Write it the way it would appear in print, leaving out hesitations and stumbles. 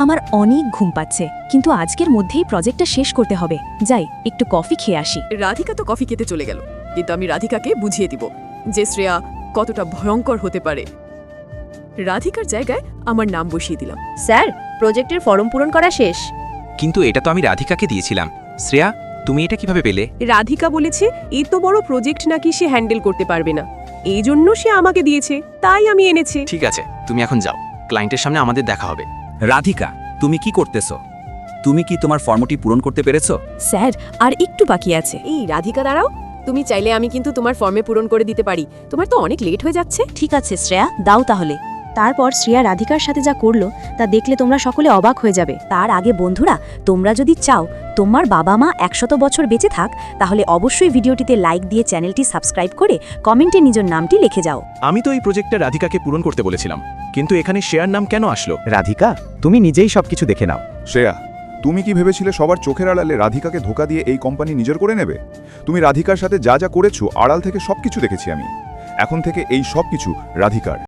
আমার অনেক ঘুম পাচ্ছে, কিন্তু আজকের মধ্যেই প্রজেক্টটা শেষ করতে হবে। যাই, একটু কফি খেয়ে আসি। রাধিকা তো কফি খেতে চলে গেল, কিন্তু আমি রাধিকাকে বুঝিয়ে দিব যে শ্রেয়া কতটা ভয়ঙ্কর হতে পারে। রাধিকার জায়গায় আমার নাম বসিয়ে দিলাম। স্যার, প্রজেক্টের ফর্ম পূরণ করা শেষ। কিন্তু এটা তো আমি রাধিকাকে দিয়েছিলাম। শ্রেয়া, তুমি এটা কিভাবে পেলে? রাধিকা বলেছে এত বড় প্রজেক্ট নাকি সে হ্যান্ডেল করতে পারবে না, এই জন্য সে আমাকে দিয়েছে, তাই আমি এনেছি। ঠিক আছে, তুমি এখন যাও, ক্লায়েন্টের সামনে আমাদের দেখা হবে। রাধিকা, তুমি কি করতেছো? তুমি কি তোমার ফর্মটি পূরণ করতে পেরেছো? স্যার, আর একটু বাকি আছে। এই রাধিকা, দাঁড়াও, তুমি চাইলে আমি কিন্তু তোমার ফর্মে পূরণ করে দিতে পারি। তোমার তো অনেক লেট হয়ে যাচ্ছে। ঠিক আছে শ্রেয়া, দাও তাহলে। তারপর শ্রেয়া রাধিকার সাথে যা করলো তা দেখলে তোমরা সকলে অবাক হয়ে যাবে। তার আগে বন্ধুরা, তোমরা যদি চাও তোমার বাবা মা 100 বছর বেঁচে থাক, তাহলে অবশ্যই ভিডিওটিতে লাইক দিয়ে চ্যানেলটি সাবস্ক্রাইব করে কমেন্টে নিজের নামটি লিখে যাও। আমি তো এই প্রজেক্টটা রাধিকাকে পূরণ করতে বলেছিলাম, কিন্তু এখানে শেয়ার নাম কেন আসলো? রাধিকা, তুমি নিজেই সবকিছু দেখে নাও। শ্রেয়া, তুমি কি ভেবেছিলে সবার চোখের আড়ালে রাধিকাকে ধোকা দিয়ে এই কোম্পানি নিজের করে নেবে? তুমি রাধিকার সাথে যা যা করেছো আড়াল থেকে সবকিছু দেখেছি আমি। এখন থেকে এই সবকিছু রাধিকার।